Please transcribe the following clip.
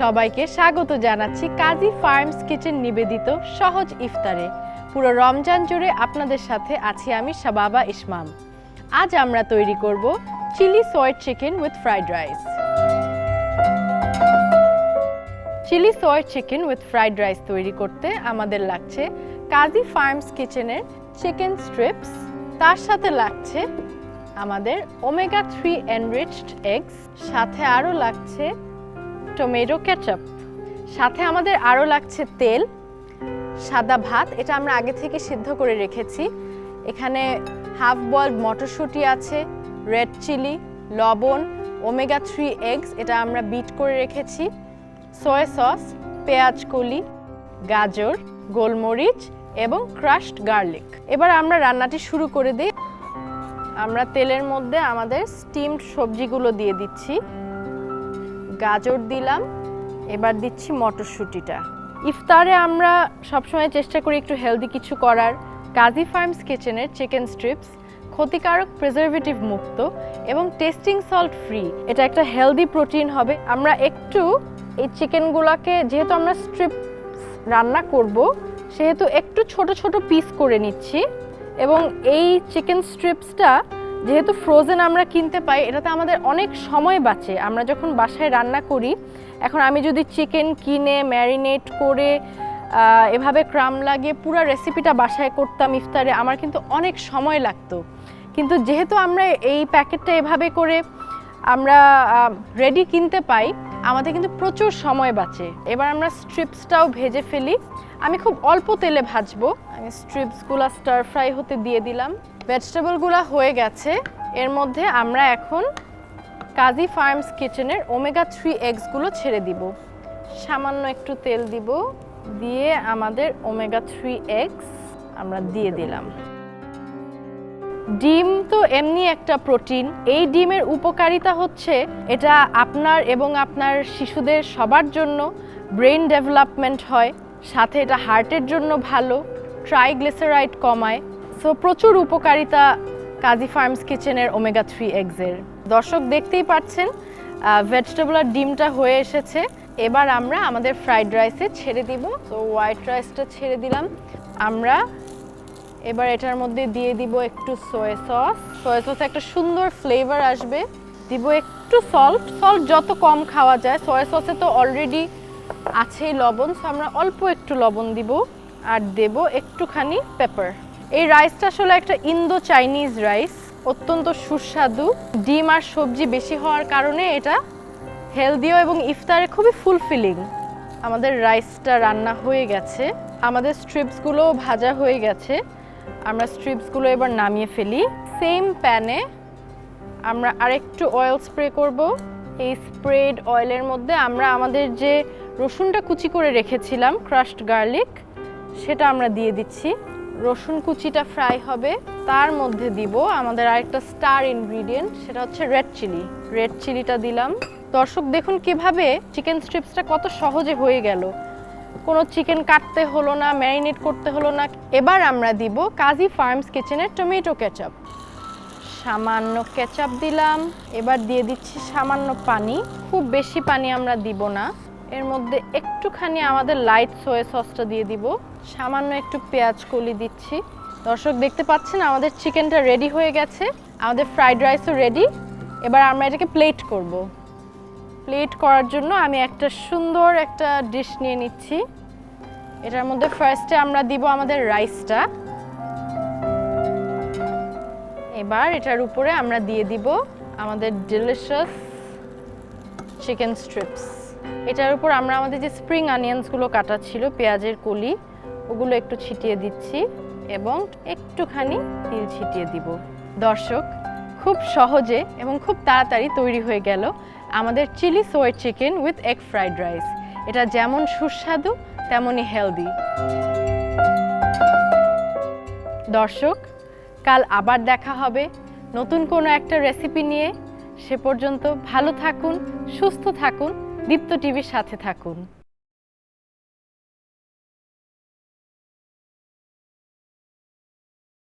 সবাইকে স্বাগত জানাচ্ছি কাজী ফার্মস কিচেন নিবেদিত সহজ ইফতারে। পুরো রমজান জুড়ে আপনাদের সাথে আছি আমি শাবাবা ইসমাম। আজ আমরা তৈরি করব chilli soyed chicken with fried rice. Chilli soyed chicken with fried rice তৈরি করতে আমাদের লাগছে কাজী ফার্মস কিচেনের চিকেন স্ট্রিপস, তার সাথে লাগছে আমাদের ওমেগা 3 এনরিচড এগস, সাথে আরও লাগছে টমেটো কেচাপ, সাথে আমাদের আরও লাগছে তেল, সাদা ভাত, এটা আমরা আগে থেকে সিদ্ধ করে রেখেছি, এখানে হাফ বয়েলড মটরশুঁটি আছে, রেড চিলি, লবণ, ওমেগা 3 এগস, এটা আমরা বিট করে রেখেছি, সয়া সস, পেঁয়াজ কলি, গাজর, গোলমরিচ এবং ক্রাশড গার্লিক। এবার আমরা রান্নাটি শুরু করে দিই। আমরা তেলের মধ্যে আমাদের স্টিমড সবজিগুলো দিয়ে দিচ্ছি। গাজর দিলাম, এবার দিচ্ছি মটরশুঁটিটা। ইফতারে আমরা সবসময় চেষ্টা করি একটু হেলদি কিছু করার। কাজী ফার্মস কিচেনের চিকেন স্ট্রিপস ক্ষতিকারক প্রিজারভেটিভ মুক্ত এবং টেস্টিং সল্ট ফ্রি। এটা একটা হেলদি প্রোটিন হবে। আমরা একটু এই চিকেনগুলোকে, যেহেতু আমরা স্ট্রিপস রান্না করব, সেহেতু একটু ছোট ছোট পিস করে নিচ্ছি। এবং এই চিকেন স্ট্রিপসটা যেহেতু ফ্রোজেন আমরা কিনতে পাই, এটাতে আমাদের অনেক সময় বাঁচে আমরা যখন বাসায় রান্না করি। এখন আমি যদি চিকেন কিনে ম্যারিনেট করে এভাবে ক্রাম লাগিয়ে পুরো রেসিপিটা বাসায় করতাম ইফতারে, আমার কিন্তু অনেক সময় লাগতো। কিন্তু যেহেতু আমরা এই প্যাকেটটা এভাবে করে আমরা রেডি কিনতে পাই, আমাদের কিন্তু প্রচুর সময় বাঁচে। এবার আমরা স্ট্রিপসটাও ভেজে ফেলি। আমি খুব অল্প তেলে ভাজবো। আমি স্ট্রিপসগুলো স্টার ফ্রাই হতে দিয়ে দিলাম। ভেজিটেবলগুলো হয়ে গেছে। এর মধ্যে আমরা এখন কাজী ফার্মস কিচেনের ওমেগা 3 এগসগুলো ছেড়ে দিব। সামান্য একটু তেল দিব, দিয়ে আমাদের ওমেগা 3 এগস আমরা দিয়ে দিলাম। ডিম তো এমনি একটা প্রোটিন। এই ডিমের উপকারিতা হচ্ছে এটা আপনার এবং আপনার শিশুদের সবার জন্য ব্রেন ডেভেলপমেন্ট হয়, সাথে এটা হার্টের জন্য ভালো, ট্রাইগ্লিসারাইড কমায়। সো প্রচুর উপকারিতা কাজী ফার্মস কিচেনের ওমেগা 3 এগসের। দর্শক দেখতেই পাচ্ছেন ভেজিটেবল আর ডিমটা হয়ে এসেছে। এবার আমরা আমাদের ফ্রাইড রাইসে ছেড়ে দিব। তো হোয়াইট রাইসটা ছেড়ে দিলাম। আমরা এবার এটার মধ্যে দিয়ে দিব একটু সয়া সস। সয়া সসে একটা সুন্দর ফ্লেভার আসবে। দিব একটু সল্ট, যত কম খাওয়া যায়। সয়া সসে তো অলরেডি আছেই লবণ, সো আমরা অল্প একটু লবণ দিব। আর দেব একটুখানি পেপার। এই রাইসটা আসলে একটা ইন্দো চাইনিজ রাইস, অত্যন্ত সুস্বাদু। ডিম আর সবজি বেশি হওয়ার কারণে এটা হেলদিও এবং ইফতারে খুবই ফুলফিলিং। আমাদের রাইসটা রান্না হয়ে গেছে, আমাদের স্ট্রিপসগুলো ভাজা হয়ে গেছে। আমরা স্ট্রিপসগুলো এবার নামিয়ে ফেলি। সেম প্যানে আমরা আরেকটু অয়েল স্প্রে করব। এই স্প্রেড অয়েলের মধ্যে আমরা আমাদের যে রসুনটা কুচি করে রেখেছিলাম, ক্রাশড গার্লিক, সেটা আমরা দিয়ে দিচ্ছি। রসুন কুচিটা ফ্রাই হবে। তার মধ্যে দিব আমাদের আরেকটা স্টার ইনগ্রিডিয়েন্ট, সেটা হচ্ছে রেড চিলি। রেড চিলিটা দিলাম। দর্শক দেখুন কিভাবে চিকেন স্ট্রিপসটা কত সহজে হয়ে গেল। কোনো চিকেন কাটতে হলো না, ম্যারিনেট করতে হলো না। এবার আমরা দিব কাজী ফার্মস কিচেনের টমেটো কেচাপ। সামান্য কেচাপ দিলাম। এবার দিয়ে দিচ্ছি সামান্য পানি, খুব বেশি পানি আমরা দিব না। এর মধ্যে একটুখানি আমাদের লাইট সয়া সসটা দিয়ে দিব। সামান্য একটু পেঁয়াজ কলি দিচ্ছি। দর্শক দেখতে পাচ্ছেন আমাদের চিকেনটা রেডি হয়ে গেছে, আমাদের ফ্রাইড রাইসও রেডি। এবার আমরা এটাকে প্লেট করব। প্লেট করার জন্য আমি একটা সুন্দর একটা ডিশ নিয়ে নিচ্ছি। এটার মধ্যে ফার্স্টে আমরা দিব আমাদের রাইসটা। এবার এটার উপরে আমরা দিয়ে দিব আমাদের ডিলিশিয়াস চিকেন স্ট্রিপস। এটার উপর আমরা আমাদের যে স্প্রিং অনিয়ন্সগুলো কাটা ছিল, পেঁয়াজের কলি, ওগুলো একটু ছিটিয়ে দিচ্ছি এবং একটুখানি তিল ছিটিয়ে দিব। দর্শক খুব সহজে এবং খুব তাড়াতাড়ি তৈরি হয়ে গেল আমাদের chilli soyed chicken with egg fried rice. এটা যেমন সুস্বাদু তেমনই হেলদি। দর্শক কাল আবার দেখা হবে নতুন কোনো একটা রেসিপি নিয়ে। সে পর্যন্ত ভালো থাকুন, সুস্থ থাকুন, দীপ্ত টিভির সাথে থাকুন।